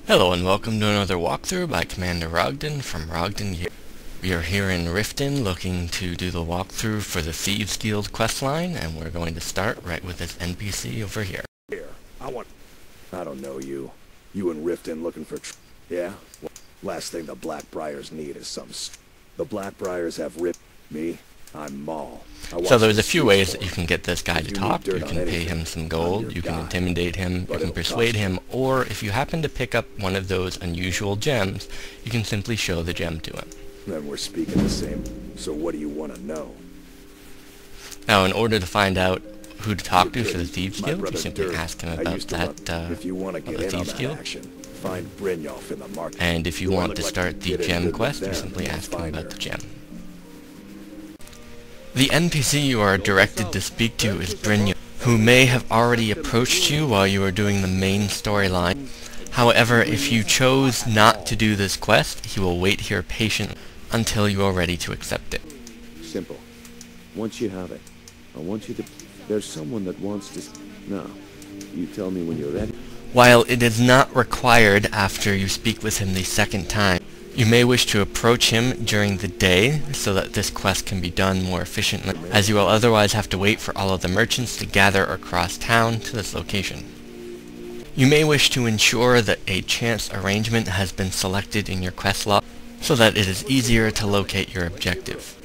Hello and welcome to another walkthrough by Commander Rogden from Rogden Gear. We are here in Riften looking to do the walkthrough for the Thieves Guild questline, and we're going to start right with this NPC over here. I don't know you. You in Riften looking for yeah? Well, last thing the Blackbriars need is some The Blackbriars have ripped me. I'm Maul. So there's a few ways that you can get this guy to talk. You can pay him some gold, you can intimidate him, you can persuade him, or if you happen to pick up one of those unusual gems, you can simply show the gem to him. Then we're speaking the same. So what do you want to know? Now, in order to find out who to talk to for the Thieves Guild, you simply ask him about that, if you want to get the in on Thieves that Guild. action, find Brynjolf in the market. And if you want to start the gem quest, you simply ask him about the gem. The NPC you are directed to speak to is Brynjolf, who may have already approached you while you were doing the main storyline. However, if you chose not to do this quest, he will wait here patiently until you are ready to accept it. Simple. Once you have it, I want you to... There's someone that wants to... Now, you tell me when you're ready. While it is not required after you speak with him the second time, you may wish to approach him during the day so that this quest can be done more efficiently, as you will otherwise have to wait for all of the merchants to gather across town to this location. You may wish to ensure that a chance arrangement has been selected in your quest log so that it is easier to locate your objective.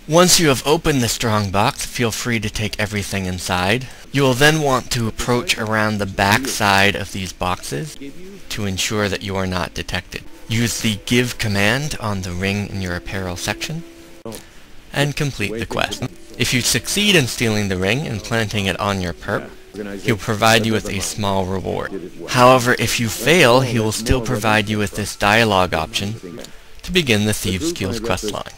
Once you have opened the strong box, feel free to take everything inside. You will then want to approach around the back side of these boxes to ensure that you are not detected. Use the give command on the ring in your apparel section and complete the quest. If you succeed in stealing the ring and planting it on your perp, he'll provide you with a small reward. However, if you fail, he will still provide you with this dialogue option to begin the Thieves Guild questline.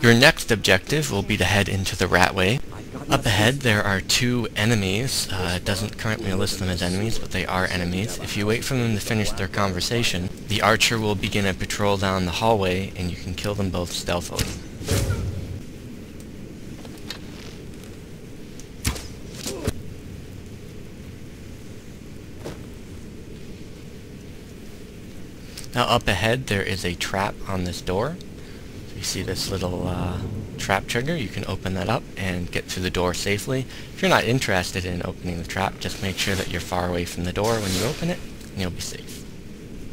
Your next objective will be to head into the ratway. Up ahead there are two enemies. It doesn't currently list them as enemies, but they are enemies. If you wait for them to finish their conversation, the archer will begin a patrol down the hallway and you can kill them both stealthily. Now up ahead there is a trap on this door. You see this little trap trigger, you can open that up and get through the door safely. If you're not interested in opening the trap, just make sure that you're far away from the door when you open it, and you'll be safe.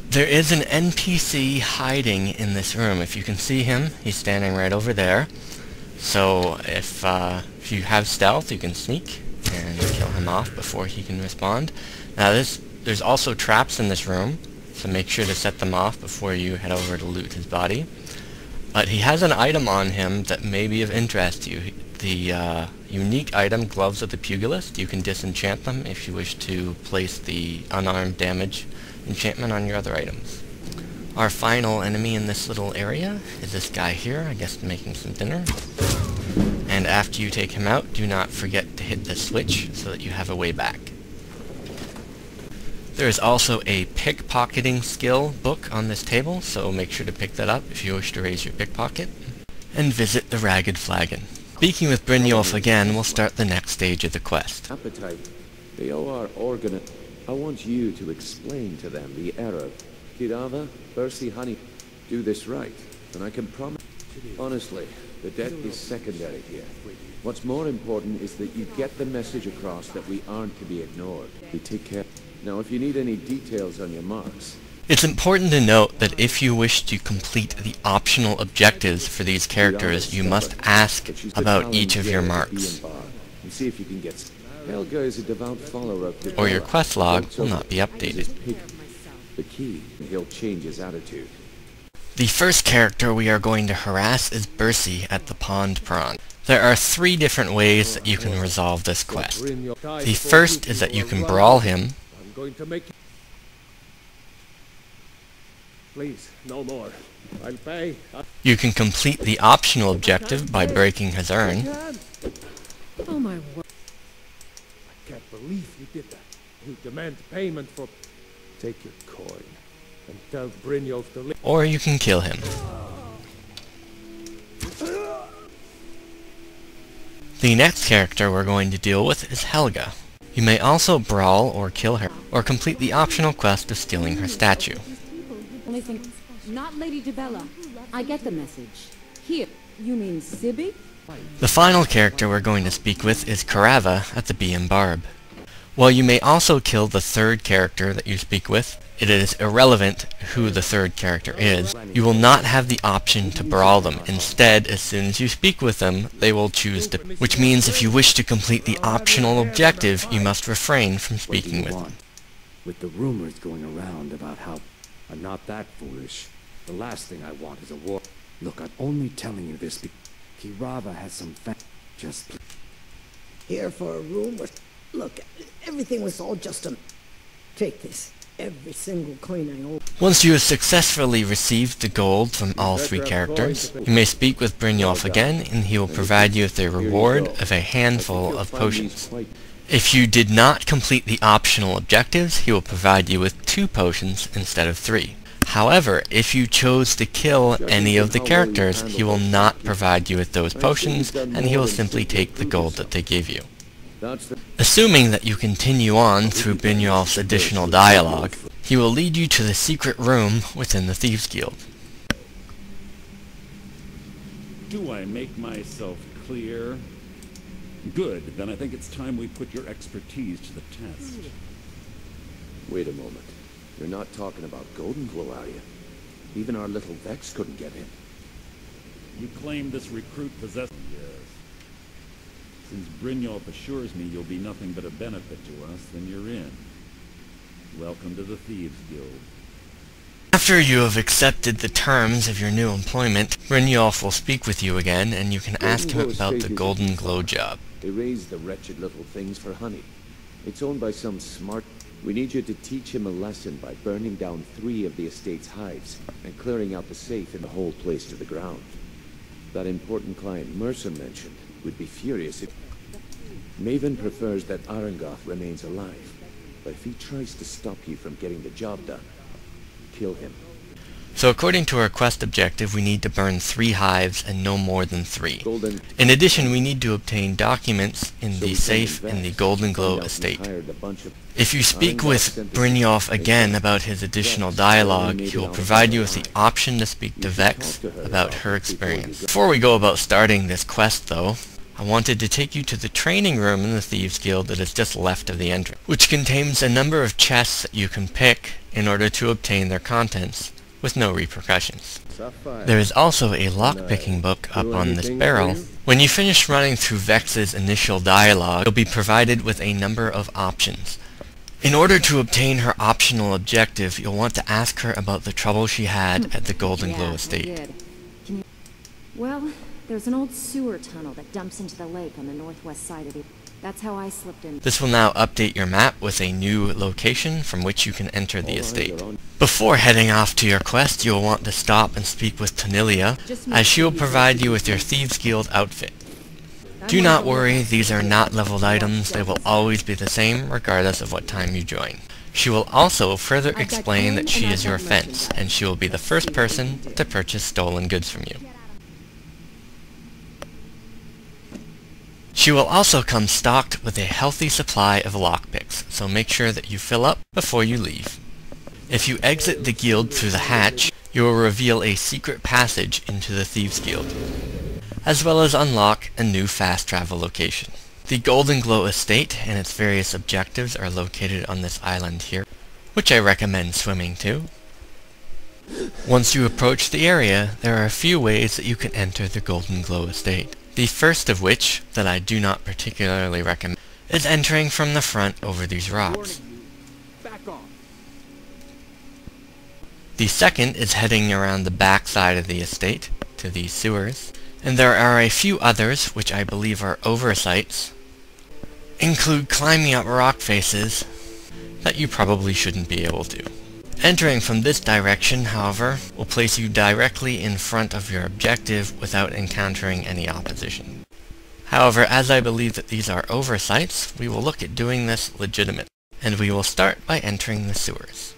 There is an NPC hiding in this room. If you can see him, he's standing right over there. So if you have stealth, you can sneak and kill him off before he can respond. Now there's also traps in this room, so make sure to set them off before you head over to loot his body. But he has an item on him that may be of interest to you. The unique item, Gloves of the Pugilist. You can disenchant them if you wish to place the unarmed damage enchantment on your other items. Our final enemy in this little area is this guy here, I guess making some dinner. And after you take him out, do not forget to hit the switch so that you have a way back. There is also a pickpocketing skill book on this table, so make sure to pick that up if you wish to raise your pickpocket. And visit the Ragged Flagon. Speaking with Brynjolf again, we'll start the next stage of the quest. Appetite. The OR organ... I want you to explain to them the error. Kirava, Bersi Honey, do this right, and I can promise... Honestly, the debt is secondary here. What's more important is that you get the message across that we aren't to be ignored. We take care... Now, if you need any details on your marks... It's important to note that if you wish to complete the optional objectives for these characters, you must ask about each of your marks, See if you can get... Helga is a devout follower of... or your quest log will not be updated. The key, he'll change his attitude. The first character we are going to harass is Bersi at the Pond Prawn. There are 3 different ways that you can resolve this quest. The first is that you can brawl him. Going to make... Please, no more. I'll pay. You can complete the optional objective by breaking his urn. Oh my word. I can't believe you did that. You demand payment for... Take your coin and tell Brynjolf to leave. Or you can kill him. The next character we're going to deal with is Helga. You may also brawl or kill her, or complete the optional quest of stealing her statue. Only think, not Lady Debella. I get the message. Here, you mean Sibby? The final character we're going to speak with is Carava at the Bee and Barb. While you may also kill the third character that you speak with, it is irrelevant who the third character is. You will not have the option to brawl them. Instead, as soon as you speak with them, they will choose to, which means if you wish to complete the optional objective, you must refrain from speaking with them. With the rumors going around about how I'm not that foolish, the last thing I want is a war. Look, I'm only telling you this because Kirava has some just here for a room with... Look, everything was all just a... Take this. Every single coin I owe. Once you have successfully received the gold from all three characters, you may speak with Brynjolf again, and he will provide you with a reward of a handful of potions. If you did not complete the optional objectives, he will provide you with 2 potions instead of 3. However, if you chose to kill any of the characters, he will not provide you with those potions, and he will simply take the gold that they gave you. Assuming that you continue on through Brynjolf's additional dialogue, he will lead you to the secret room within the Thieves Guild. Do I make myself clear? Good, then I think it's time we put your expertise to the test. Wait a moment. You're not talking about Golden Glow, are you? Even our little Vex couldn't get in. You claim this recruit possesses... Yes. Since Brynjolf assures me you'll be nothing but a benefit to us, then you're in. Welcome to the Thieves Guild. After you have accepted the terms of your new employment, Brynjolf will speak with you again, and you can ask him about the Golden Glow job. They raise the wretched little things for honey. It's owned by some smart... We need you to teach him a lesson by burning down 3 of the estate's hives and clearing out the safe and the whole place to the ground. That important client Mercer mentioned would be furious if... Maven prefers that Arangoth remains alive, but if he tries to stop you from getting the job done, kill him. So according to our quest objective, we need to burn 3 hives and no more than 3. In addition, we need to obtain documents in the safe in the Golden Glow estate. If you speak with Brynjolf again about his additional dialogue, he will provide you with the option to speak to Vex about her experience. Before we go about starting this quest though, I wanted to take you to the training room in the Thieves Guild that is just left of the entrance, which contains a number of chests that you can pick in order to obtain their contents, with no repercussions. There is also a lock-picking book up on this barrel. When you finish running through Vex's initial dialogue, you'll be provided with a number of options. In order to obtain her optional objective, you'll want to ask her about the trouble she had at the Golden Glow estate. Well, there's an old sewer tunnel that dumps into the lake on the northwest side of it. That's how I slipped in. This will now update your map with a new location from which you can enter the estate. Before heading off to your quest, you will want to stop and speak with Tonilia, as she will provide you with your Thieves Guild outfit. Do not worry, these are not leveled items. They will always be the same, regardless of what time you join. She will also further explain that she is your fence, and she will be the first person to purchase stolen goods from you. She will also come stocked with a healthy supply of lockpicks, so make sure that you fill up before you leave. If you exit the guild through the hatch, you will reveal a secret passage into the Thieves Guild, as well as unlock a new fast travel location. The Golden Glow estate and its various objectives are located on this island here, which I recommend swimming to. Once you approach the area, there are a few ways that you can enter the Golden Glow estate. The first of which, that I do not particularly recommend, is entering from the front over these rocks. The second is heading around the back side of the estate, to these sewers, and there are a few others, which I believe are oversights, include climbing up rock faces, that you probably shouldn't be able to. Entering from this direction, however, will place you directly in front of your objective without encountering any opposition. However, as I believe that these are oversights, we will look at doing this legitimate, and we will start by entering the sewers.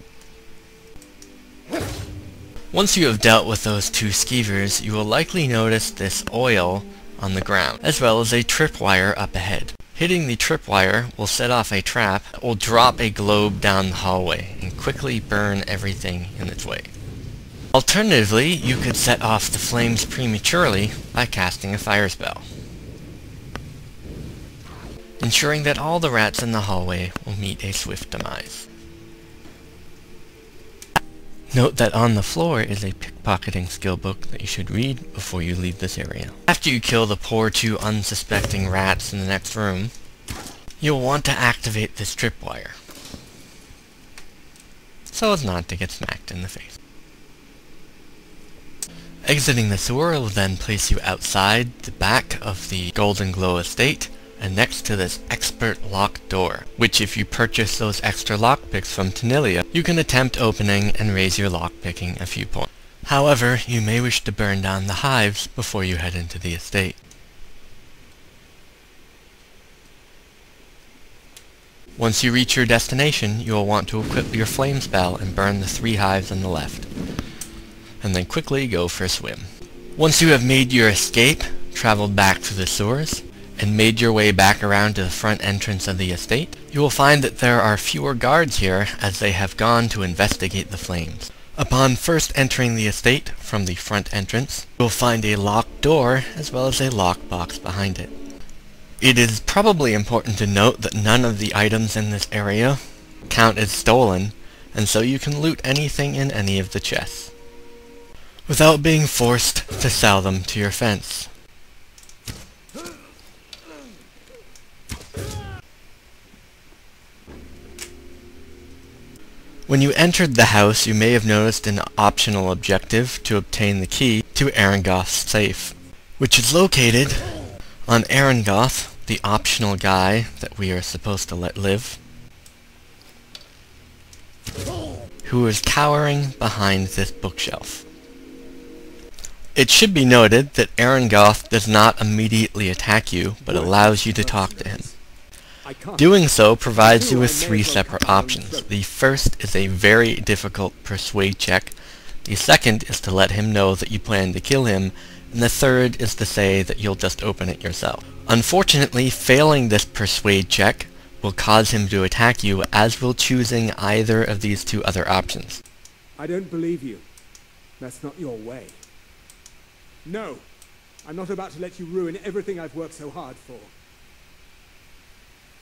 Once you have dealt with those 2 skeevers, you will likely notice this oil on the ground, as well as a tripwire up ahead. Hitting the tripwire will set off a trap that will drop a globe down the hallway and quickly burn everything in its way. Alternatively, you could set off the flames prematurely by casting a fire spell, ensuring that all the rats in the hallway will meet a swift demise. Note that on the floor is a pickpocketing skill book that you should read before you leave this area. After you kill the poor 2 unsuspecting rats in the next room, you'll want to activate this tripwire, so as not to get smacked in the face. Exiting the sewer will then place you outside the back of the Golden Glow estate, and next to this expert lock door, which if you purchase those extra lockpicks from Tanilia, you can attempt opening and raise your lockpicking a few points. However, you may wish to burn down the hives before you head into the estate. Once you reach your destination, you will want to equip your flame spell and burn the 3 hives on the left, and then quickly go for a swim. Once you have made your escape, traveled back to the sewers, and made your way back around to the front entrance of the estate, you will find that there are fewer guards here as they have gone to investigate the flames. Upon first entering the estate from the front entrance, you will find a locked door as well as a lockbox behind it. It is probably important to note that none of the items in this area count as stolen, and so you can loot anything in any of the chests, without being forced to sell them to your fence. When you entered the house, you may have noticed an optional objective to obtain the key to Arangoth's safe, which is located on Arangoth, the optional guy that we are supposed to let live, who is cowering behind this bookshelf. It should be noted that Arangoth does not immediately attack you, but allows you to talk to him. Doing so provides you with 3 separate options. The first is a very difficult persuade check, the second is to let him know that you plan to kill him, and the third is to say that you'll just open it yourself. Unfortunately, failing this persuade check will cause him to attack you, as will choosing either of these 2 other options. I don't believe you. That's not your way. No, I'm not about to let you ruin everything I've worked so hard for.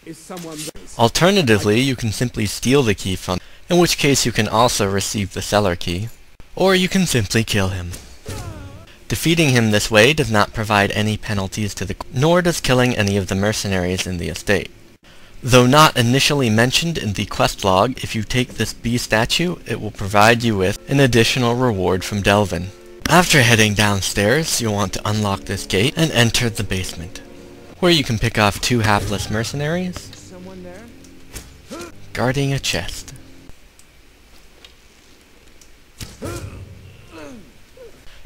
Is someone there? Alternatively, you can simply steal the key from him, in which case you can also receive the cellar key, or you can simply kill him. Defeating him this way does not provide any penalties to the nor does killing any of the mercenaries in the estate. Though not initially mentioned in the quest log, if you take this bee statue, it will provide you with an additional reward from Delvin. After heading downstairs, you'll want to unlock this gate and enter the basement, where you can pick off 2 hapless mercenaries guarding a chest.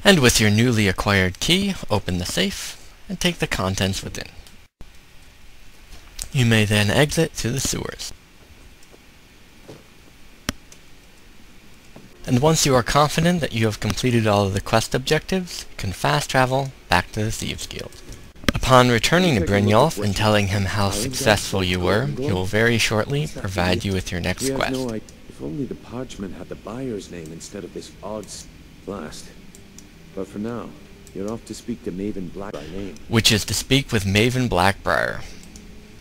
And with your newly acquired key, open the safe and take the contents within. You may then exit to the sewers. And once you are confident that you have completed all of the quest objectives, you can fast travel back to the Thieves Guild. Upon returning to Brynjolf and telling him how successful you were, he will very shortly provide you with your next quest, If only the parchment had the buyer's name instead of this odd blast. But for now, you're off to speak to Maven Black by name. which is to speak with Maven Blackbriar.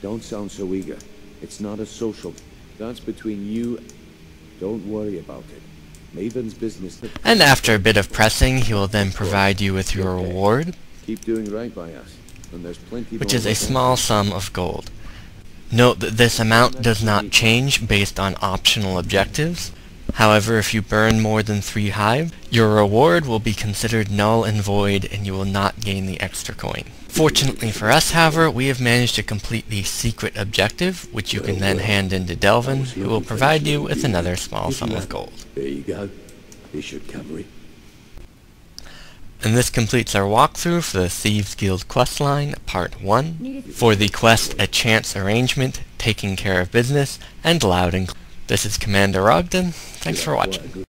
Don't sound so eager. It's not a social. That's between you. Don't worry about it. Maven's business. And after a bit of pressing, he will then provide you with your reward, Keep doing right by us, and there's plenty. which is a small sum of gold. Note that this amount does not change based on optional objectives. However, if you burn more than 3 hives, your reward will be considered null and void and you will not gain the extra coin. Fortunately for us, however, we have managed to complete the secret objective, which you can then hand in to Delvin, who will provide you with another small sum of gold. There you go. This should cover it. And this completes our walkthrough for the Thieves Guild questline, Part 1, for the quest A Chance Arrangement, Taking Care of Business, and Loud and Clear. This is Commander Ogden. Thanks for watching.